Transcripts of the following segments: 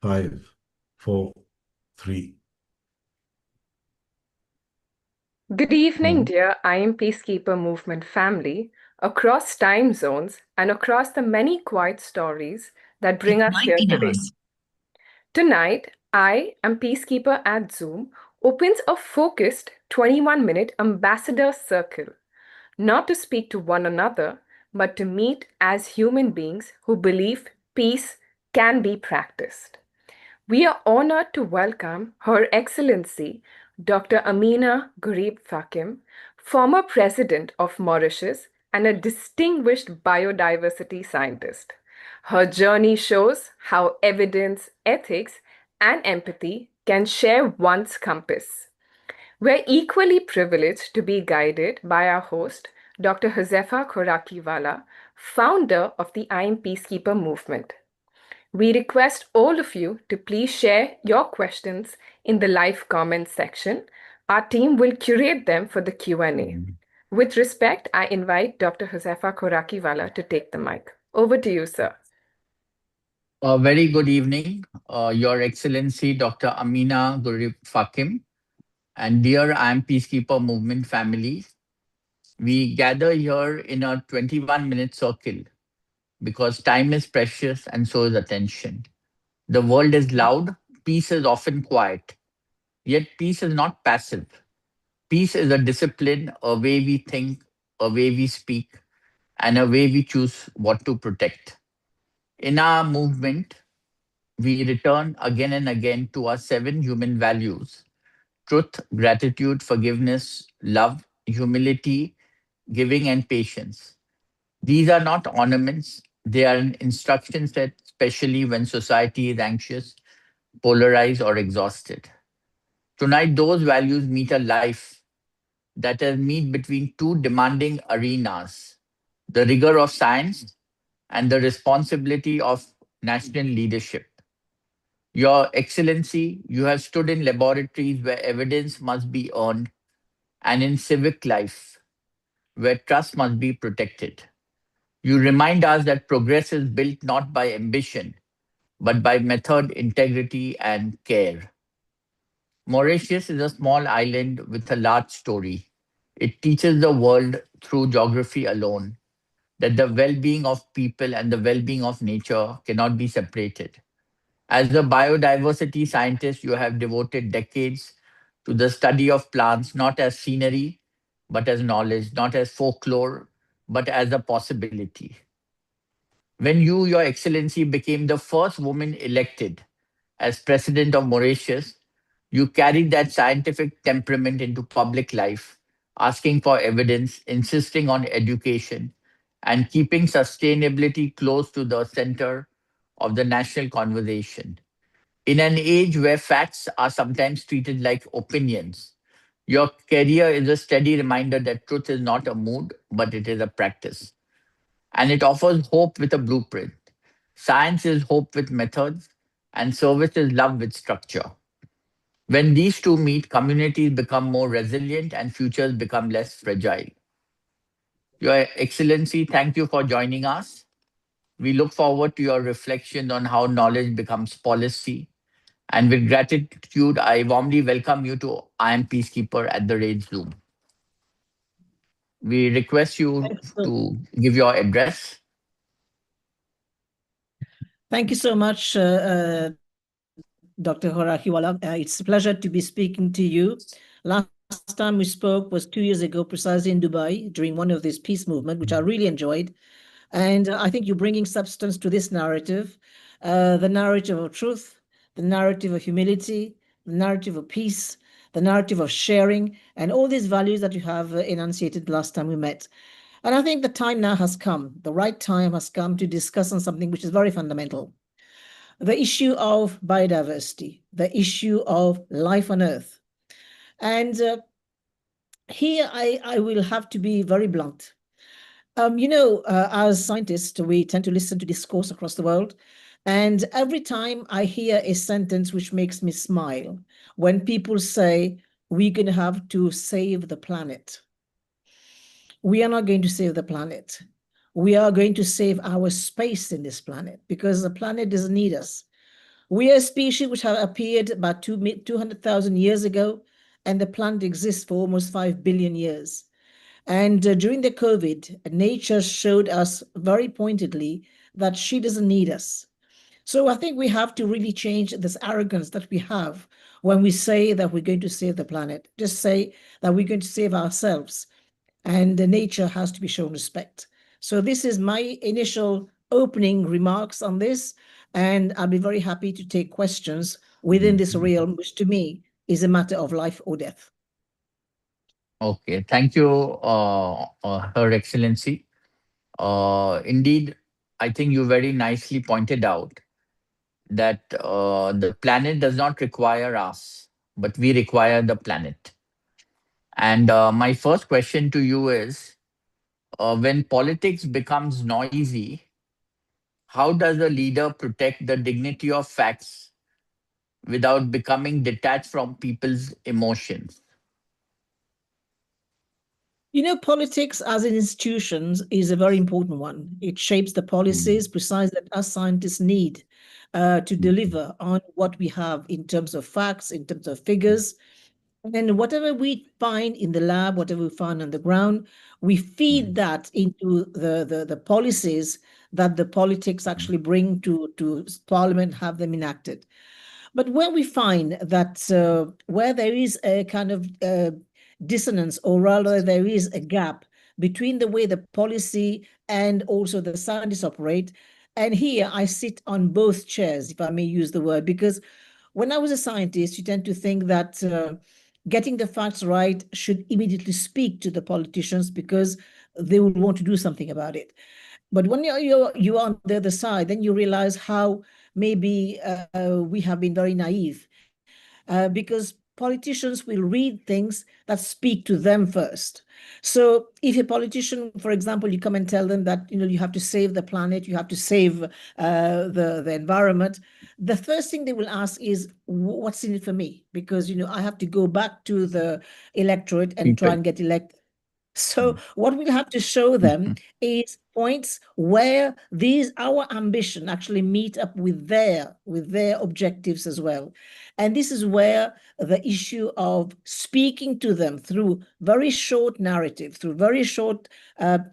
5, 4, 3. Good evening, dear I Am Peacekeeper movement family, across time zones and across the many quiet stories that bring us here today. Tonight, I Am Peacekeeper at Zoom opens a focused 21-minute ambassador circle, not to speak to one another, but to meet as human beings who believe peace can be practiced. We are honored to welcome Her Excellency Dr. Ameenah Gurib-Fakim, former President of Mauritius and a distinguished biodiversity scientist. Her journey shows how evidence, ethics, and empathy can share one's compass. We're equally privileged to be guided by our host, Dr. Huzaifa Khorakiwala, founder of the I Am Peacekeeper movement. We request all of you to please share your questions in the live comments section. Our team will curate them for the Q&A. With respect, I invite Dr. Huzaifa Khorakiwala to take the mic. Over to you, sir. A very good evening, Your Excellency Dr. Ameenah Gurib-Fakim, and dear I Am Peacekeeper movement family. We gather here in a 21-minute circle because time is precious and so is attention. The world is loud, peace is often quiet, yet peace is not passive. Peace is a discipline, a way we think, a way we speak, and a way we choose what to protect. In our movement, we return again and again to our 7 human values: truth, gratitude, forgiveness, love, humility, giving, and patience. These are not ornaments, they are an instruction set, especially when society is anxious, polarized, or exhausted. Tonight, those values meet a life that is meet between two demanding arenas: the rigor of science and the responsibility of national leadership. Your Excellency, you have stood in laboratories where evidence must be earned and in civic life where trust must be protected. You remind us that progress is built not by ambition, but by method, integrity, and care. Mauritius is a small island with a large story. It teaches the world through geography alone that the well being of people and the well being of nature cannot be separated. As a biodiversity scientist, you have devoted decades to the study of plants not as scenery, but as knowledge, not as folklore, but as a possibility. When you, Your Excellency, became the first woman elected as President of Mauritius, you carried that scientific temperament into public life, asking for evidence, insisting on education, and keeping sustainability close to the center of the national conversation. In an age where facts are sometimes treated like opinions, your career is a steady reminder that truth is not a mood, but it is a practice. And it offers hope with a blueprint. Science is hope with methods, and service is love with structure. When these two meet, communities become more resilient and futures become less fragile. Your Excellency, thank you for joining us. We look forward to your reflection on how knowledge becomes policy. And with gratitude, I warmly welcome you to I Am Peacekeeper at the Raid Zoom. We request you to give your address. Thank you so much, Dr. Khorakiwala. It's a pleasure to be speaking to you. Last time we spoke was 2 years ago, precisely in Dubai, during one of these peace movement, which I really enjoyed. And I think you're bringing substance to this narrative, the narrative of truth, the narrative of humility, the narrative of peace, the narrative of sharing, and all these values that you have enunciated last time we met. And I think the time now has come, the right time has come to discuss on something which is very fundamental. The issue of biodiversity, the issue of life on Earth. And here I will have to be very blunt. As scientists, we tend to listen to discourse across the world. And every time I hear a sentence which makes me smile, when people say, we're going to have to save the planet. We are not going to save the planet. We are going to save our space in this planet because the planet doesn't need us. We are a species which have appeared about 200,000 years ago, and the planet exists for almost 5 billion years. And during the COVID, nature showed us very pointedly that she doesn't need us. So I think we have to really change this arrogance that we have when we say that we're going to save the planet. Just say that we're going to save ourselves, and nature has to be shown respect. So this is my initial opening remarks on this, and I'll be very happy to take questions within this realm, which to me is a matter of life or death. Okay, thank you, Her Excellency. Indeed, I think you very nicely pointed out that the planet does not require us, but we require the planet. And my first question to you is, when politics becomes noisy, how does a leader protect the dignity of facts without becoming detached from people's emotions? You know, politics as an institution is a very important one. It shapes the policies precisely that us scientists need to deliver on what we have in terms of facts, in terms of figures. And whatever we find in the lab, whatever we find on the ground, we feed that into the policies that the politics actually bring to Parliament, have them enacted. But where we find that where there is a kind of dissonance, or rather there is a gap between the way the policy and also the scientists operate, and here I sit on both chairs, if I may use the word, because when I was a scientist, you tend to think that getting the facts right should immediately speak to the politicians because they would want to do something about it. But when you're on the other side, then you realize how maybe we have been very naive because politicians will read things that speak to them first. So if a politician, for example, you come and tell them that you have to save the planet, you have to save the environment, the first thing they will ask is, what's in it for me? Because I have to go back to the electorate and try and get elected. So what we'll have to show them is points where our ambition actually meet up with their objectives as well. And this is where the issue of speaking to them through very short narrative, through very short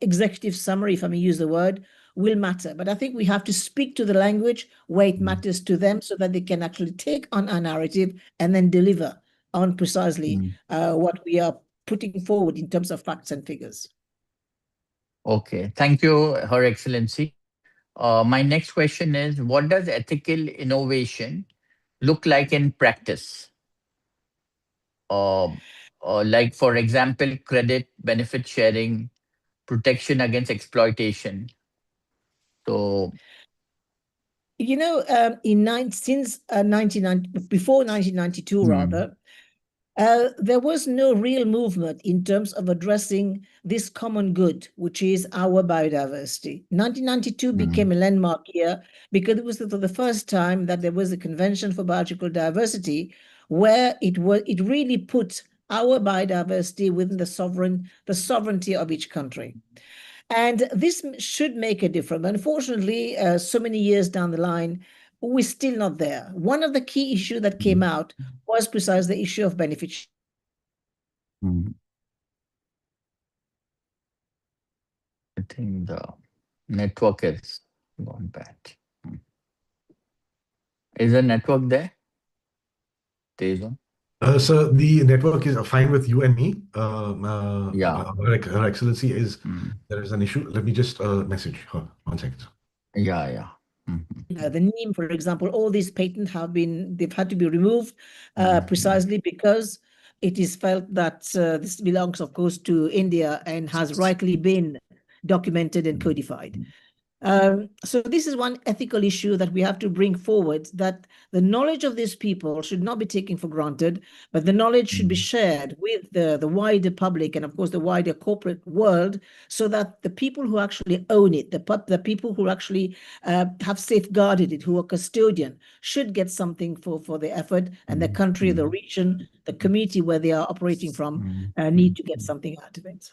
executive summary, if I may use the word, will matter. But I think we have to speak to the language where it matters to them so that they can actually take on our narrative and then deliver on precisely what we are putting forward in terms of facts and figures. Okay, thank you, Her Excellency. My next question is, what does ethical innovation look like in practice? Like, for example, credit, benefit sharing, protection against exploitation. So, since 1992 rather, there was no real movement in terms of addressing this common good, which is our biodiversity. 1992 became a landmark year because it was for the first time that there was a Convention for Biological Diversity where it really put our biodiversity within the sovereignty of each country. And this should make a difference. Unfortunately, so many years down the line, we're still not there. One of the key issues that came out was precisely the issue of benefit. I think the network is gone bad. Is the network there? Tejon? So the network is fine with you and me. Yeah. Her Excellency there is an issue. Let me just message her. 1 second. Yeah. The neem, for example, all these patents they've had to be removed precisely because it is felt that this belongs, of course, to India and has rightly been documented and codified. So this is one ethical issue that we have to bring forward, that the knowledge of these people should not be taken for granted, but the knowledge should be shared with the wider public and, of course, the wider corporate world, so that the people who actually own it, the people who actually have safeguarded it, who are custodian, should get something for the effort, and the country, the region, the community where they are operating from need to get something out of it.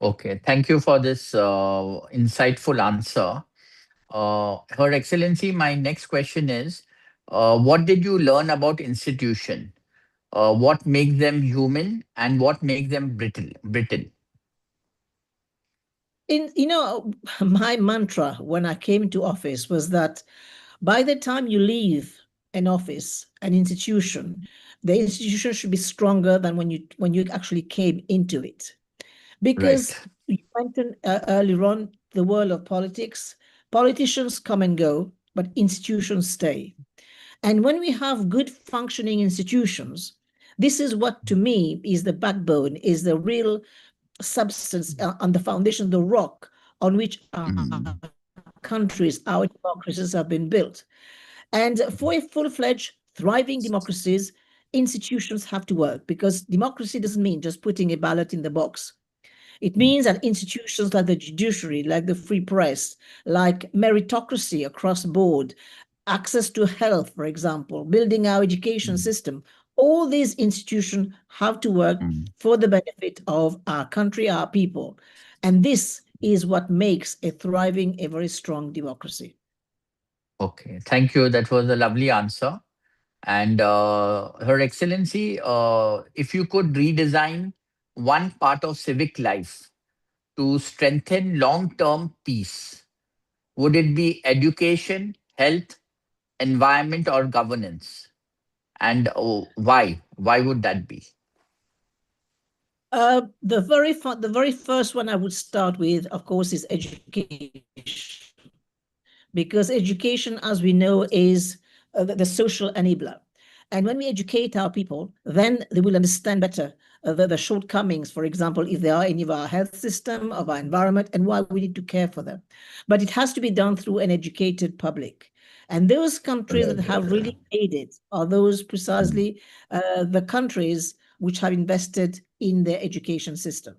Okay, thank you for this insightful answer. Her Excellency, my next question is, what did you learn about institution? What makes them human and what makes them brittle? My mantra when I came into office was that by the time you leave an office, an institution, the institution should be stronger than when you actually came into it. Because you mentioned earlier on the world of politics, politicians come and go, but institutions stay. And when we have good functioning institutions, this is what to me is the backbone, is the real substance on the foundation, the rock on which our countries, our democracies have been built. And for a full-fledged, thriving democracies, institutions have to work, because democracy doesn't mean just putting a ballot in the box. It means that institutions like the judiciary, like the free press, like meritocracy across board, access to health, for example, building our education system, all these institutions have to work for the benefit of our country, our people. And this is what makes a thriving, a very strong democracy. Okay, thank you. That was a lovely answer. And Her Excellency, if you could redesign one part of civic life to strengthen long-term peace, would it be education, health, environment, or governance? And why? Why would that be? The very first one I would start with, of course, is education. Because education, as we know, is the social enabler. And when we educate our people, then they will understand better the shortcomings, for example, if there are any of our health system, of our environment, and why we need to care for them. But it has to be done through an educated public. And those countries that have really made it are those precisely the countries which have invested in their education system.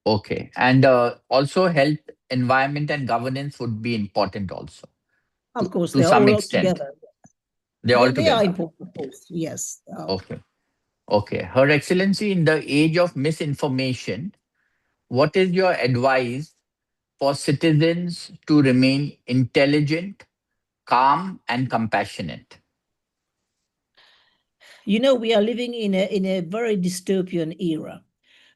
Okay. And also health, environment, and governance would be important also. Of course, to they're some all extent. together. They're all They are together. important, of course, yes. Okay. Okay. Her Excellency, in the age of misinformation, what is your advice for citizens to remain intelligent, calm, and compassionate? We are living in a very dystopian era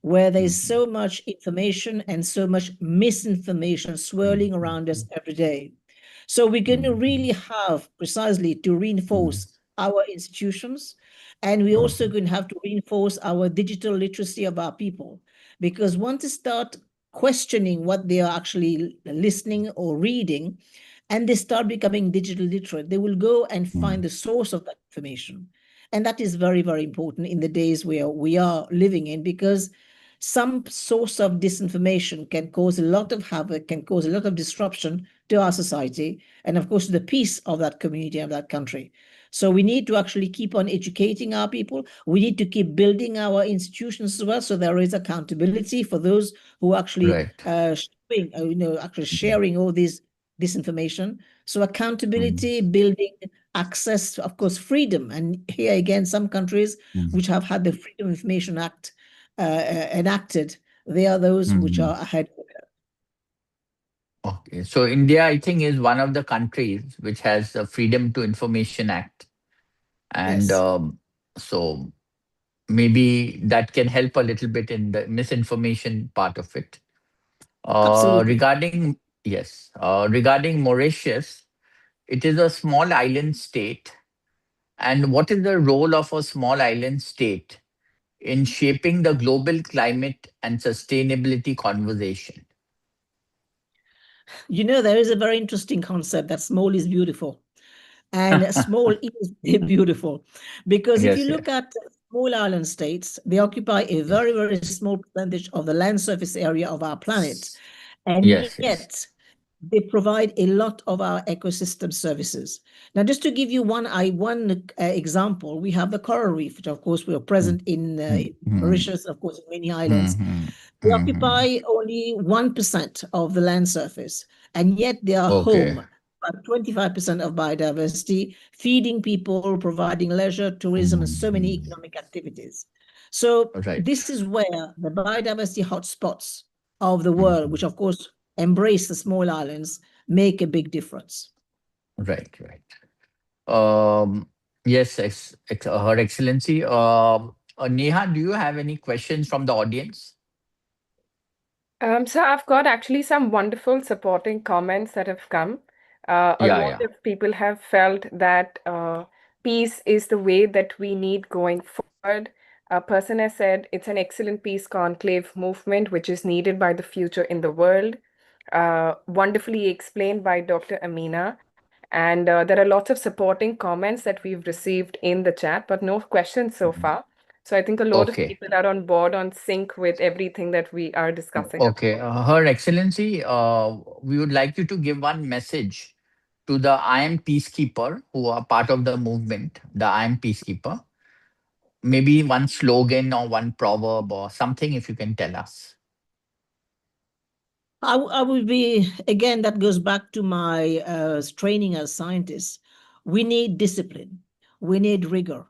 where there is so much information and so much misinformation swirling around us every day. So we're going to really have precisely to reinforce our institutions, and we're also going to have to reinforce our digital literacy of our people, because once they start questioning what they are actually listening or reading, and they start becoming digital literate, they will go and find the source of that information. And that is very, very important in the days where we are living in, because some source of disinformation can cause a lot of havoc, can cause a lot of disruption to our society, and of course, the peace of that community, of that country. So we need to actually keep on educating our people. We need to keep building our institutions as well, so there is accountability for those who actually sharing all this information. So accountability, building access, of course, freedom. And here again, some countries which have had the Freedom of Information Act enacted, they are those which are ahead of it. Okay. So India, I think, is one of the countries which has the Freedom to Information Act. And so maybe that can help a little bit in the misinformation part of it. Absolutely. Regarding Mauritius, it is a small island state. And what is the role of a small island state in shaping the global climate and sustainability conversation? There is a very interesting concept that small is beautiful. And small is beautiful. Because if you look at small island states, they occupy a very, very small percentage of the land surface area of our planet. And yet they provide a lot of our ecosystem services. Now, just to give you one example, we have the coral reef, which of course we are present in Mauritius, of course, in many islands. They occupy only 1% of the land surface, and yet they are home about 25% of biodiversity, feeding people, providing leisure, tourism, and so many economic activities. So this is where the biodiversity hotspots of the world, which of course embrace the small islands, make a big difference. Right. Yes, Her Excellency. Neha, do you have any questions from the audience? So I've got actually some wonderful supporting comments that have come. A lot of people have felt that peace is the way that we need going forward. A person has said it's an excellent peace conclave movement which is needed by the future in the world. Wonderfully explained by Dr. Ameenah. And there are lots of supporting comments that we've received in the chat, but no questions so far. So I think a lot of people are on board, on sync with everything that we are discussing. Okay. Her Excellency, we would like you to give one message to the I Am Peacekeeper who are part of the movement, the I Am Peacekeeper. Maybe one slogan or one proverb or something, if you can tell us. I would be, again, that goes back to my training as scientists. We need discipline. We need rigor.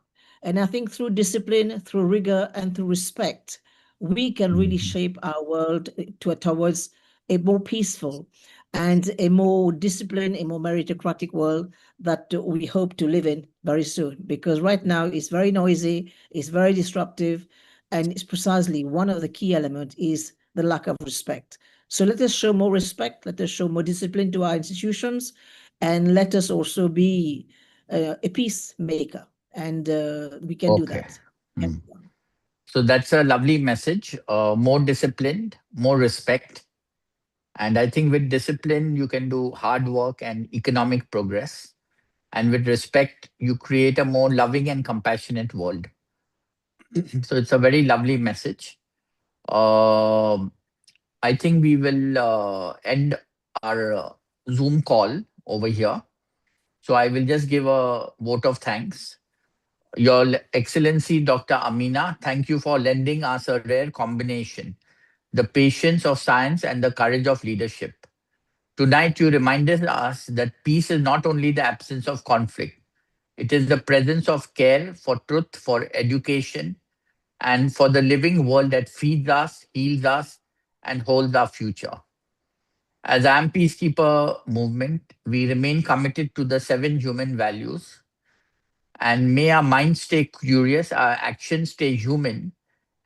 And I think through discipline, through rigor, and through respect, we can really shape our world towards a more peaceful and a more disciplined, a more meritocratic world that we hope to live in very soon. Because right now it's very noisy, it's very disruptive, and it's precisely one of the key elements is the lack of respect. So let us show more respect, let us show more discipline to our institutions, and let us also be a peacemaker. And we can do that. So that's a lovely message. More disciplined, more respect. And I think with discipline, you can do hard work and economic progress. And with respect, you create a more loving and compassionate world. So it's a very lovely message. I think we will end our Zoom call over here. So I will just give a vote of thanks. Your Excellency, Dr. Ameenah, thank you for lending us a rare combination, the patience of science and the courage of leadership. Tonight, you reminded us that peace is not only the absence of conflict, it is the presence of care for truth, for education, and for the living world that feeds us, heals us, and holds our future. As I Am Peacekeeper movement, we remain committed to the 7 human values. And may our minds stay curious, our actions stay human,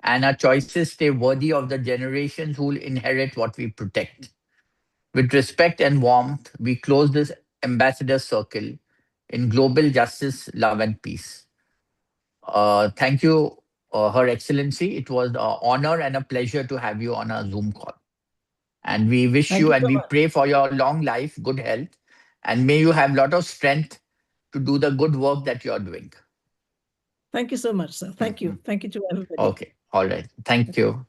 and our choices stay worthy of the generations who will inherit what we protect. With respect and warmth, we close this ambassador circle in global justice, love, and peace. Thank you, Her Excellency. It was an honor and a pleasure to have you on our Zoom call. And we wish you and we pray for your long life, good health, and may you have a lot of strength to do the good work that you're doing. Thank you so much, sir. Thank you. Thank you to everybody. Okay. All right. Thank you. Thank you.